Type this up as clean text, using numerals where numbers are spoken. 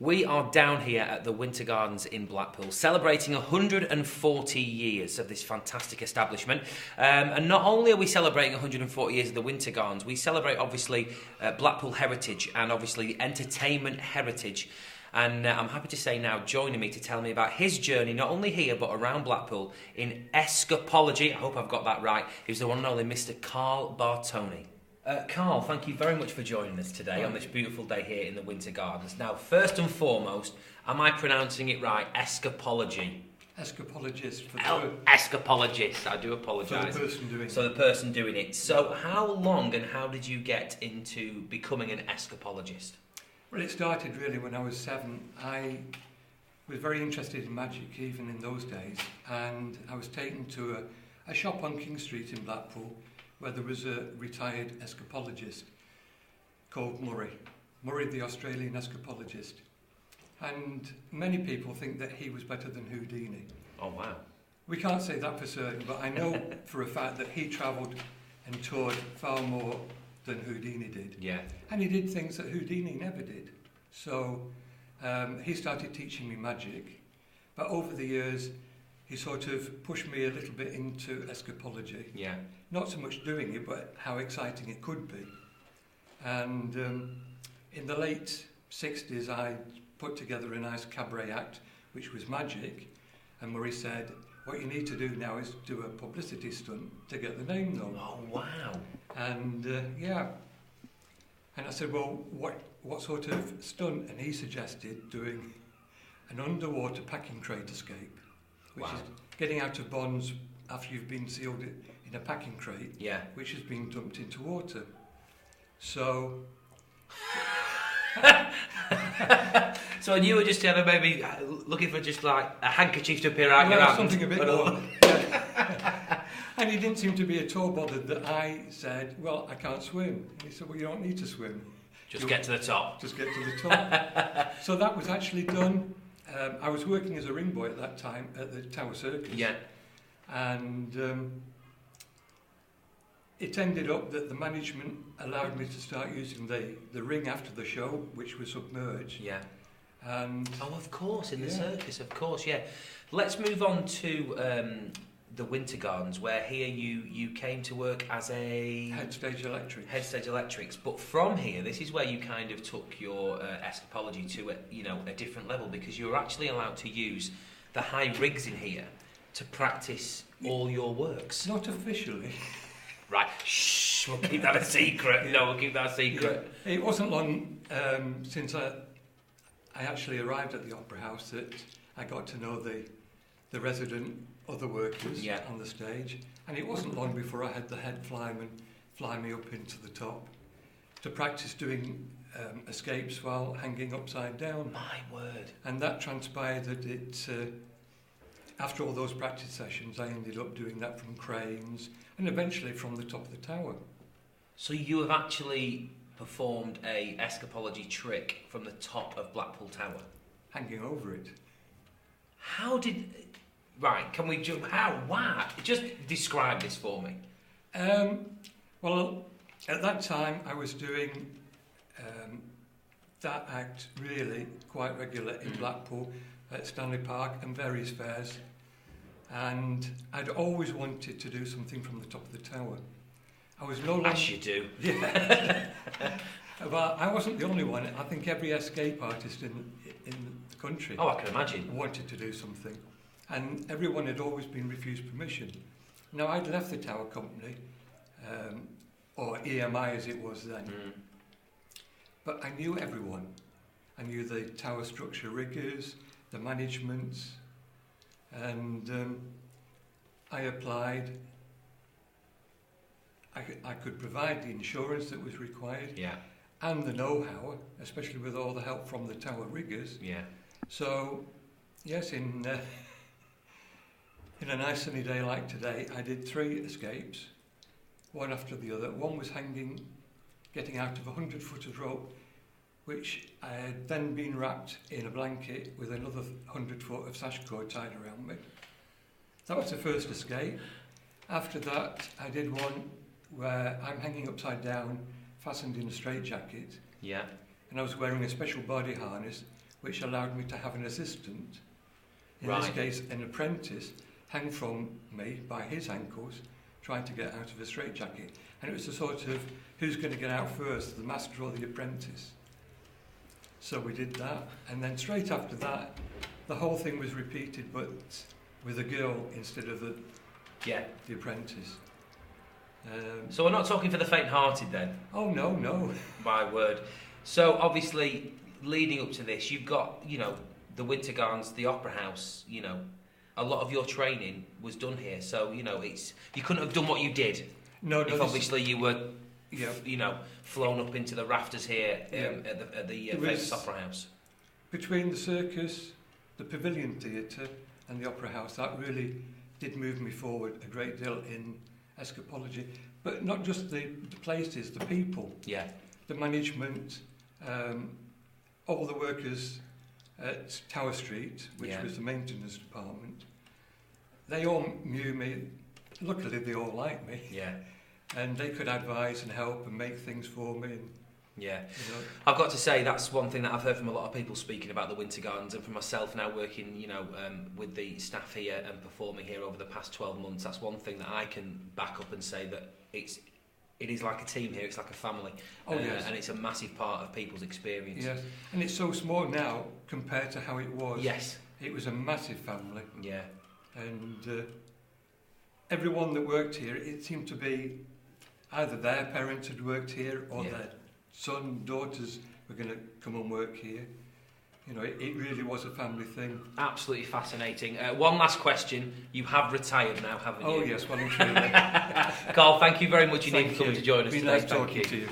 We are down here at the Winter Gardens in Blackpool, celebrating 140 years of this fantastic establishment. And not only are we celebrating 140 years of the Winter Gardens, we celebrate, obviously, Blackpool heritage and, obviously, entertainment heritage. And I'm happy to say now, joining me to tell me about his journey, not only here, but around Blackpool, in escapology, I hope I've got that right, is the one and only Mr. Karl Bartoni. Karl, thank you very much for joining us today on this beautiful day here in the Winter Gardens. Now, first and foremost, am I pronouncing it right? Escapology. Escapologist. Escapologist, I do apologise. For the person doing it. So the person doing it. So how long and how did you get into becoming an escapologist? Well, it started really when I was 7. I was very interested in magic even in those days, and I was taken to a shop on King Street in Blackpool where there was a retired escapologist called Murray the Australian escapologist. And many people think that he was better than Houdini. Oh, wow. We can't say that for certain, but I know for a fact that he travelled and toured far more than Houdini did. Yeah. And he did things that Houdini never did. So he started teaching me magic, but over the years he sort of pushed me a little bit into escapology. Yeah. Not so much doing it, but how exciting it could be. And in the late 60s, I put together a nice cabaret act, which was magic. And Murray said, what you need to do now is do a publicity stunt to get the name known. Oh, wow. And yeah. And I said, well, what sort of stunt? And he suggested doing an underwater packing crate escape, which is getting out of bonds after you've been sealed in a packing crate, which has been dumped into water. So... So you were just maybe looking for just like a handkerchief to appear out your hand? Something a bit more. And he didn't seem to be at all bothered that I said, well, I can't swim. And he said, well, you don't need to swim. Just get to the top. Just get to the top. So that was actually done. I was working as a ring boy at that time at the Tower Circus. Yeah. And it ended up that the management allowed me to start using the ring after the show, which was submerged. Yeah. And oh, of course, in the circus, of course, yeah. Let's move on to the Winter Gardens, where here you came to work as a... Head stage electrics. But from here, this is where you kind of took your escapology to a different level, because you were actually allowed to use the high rigs in here to practice all your works. Not officially. Right, shh, we'll keep that a secret. Yeah. No, we'll keep that a secret. Yeah. It wasn't long since I actually arrived at the Opera House that I got to know the resident other workers on the stage, and it wasn't long before I had the head flyman fly me up into the top to practice doing escapes while hanging upside down. My word. And that transpired that after all those practice sessions, I ended up doing that from cranes and eventually from the top of the tower. So you have actually performed a escapology trick from the top of Blackpool Tower? Hanging over it. How did... Right, can we jump... How? Why? Just describe this for me. Well, at that time, I was doing that act really quite regular in Blackpool, at Stanley Park and various fairs. And I'd always wanted to do something from the top of the tower. I was no longer... As you do. Yeah. Well, I wasn't the only one. I think every escape artist in the country... Oh, I can imagine. ...wanted to do something. And everyone had always been refused permission. Now, I'd left the Tower Company, or EMI as it was then, but I knew everyone. I knew the tower structure riggers, the managements, and I applied. I could provide the insurance that was required, and the know-how, especially with all the help from the tower riggers. Yeah. So, yes, in a nice sunny day like today, I did 3 escapes, one after the other. One was getting out of a 100-foot of rope, which I had then been wrapped in a blanket with another 100-foot of sash cord tied around me. That was the first escape. After that, I did one where I'm hanging upside down, fastened in a straitjacket. Yeah. And I was wearing a special body harness, which allowed me to have an assistant, in Right. this case an apprentice, hang from me by his ankles, trying to get out of a straitjacket. And it was a sort of, who's going to get out first, the master or the apprentice? So we did that, and then straight after that, the whole thing was repeated, but with a girl instead of the apprentice. So we're not talking for the faint-hearted then? Oh, no. My word. So obviously, leading up to this, you've got, the Winter Gardens, the Opera House, a lot of your training was done here. So, you couldn't have done what you did. No, if obviously you were, yeah. Flown up into the rafters here at the famous Opera House. Between the circus, the Pavilion Theatre and the Opera House, that really did move me forward a great deal in escapology. But not just the places, the people. Yeah. The management, all the workers at Tower Street, which was the maintenance department, they all knew me. Luckily, they all liked me. Yeah. And they could advise and help and make things for me. And, yeah. I've got to say, that's one thing that I've heard from a lot of people speaking about the Winter Gardens, and for myself now working, with the staff here and performing here over the past 12 months, that's one thing that I can back up and say that it is like a team here, it's like a family. Oh, yes. And it's a massive part of people's experience. Yes, and it's so small now compared to how it was. Yes. It was a massive family. Yeah. And everyone that worked here, it seemed to be either their parents had worked here or their son, daughters were going to come and work here. It really was a family thing. Absolutely fascinating. One last question. You have retired now, haven't you? Oh, yes, well and truly. Carl, thank you very much indeed for coming to join us today. today. Nice talking to you.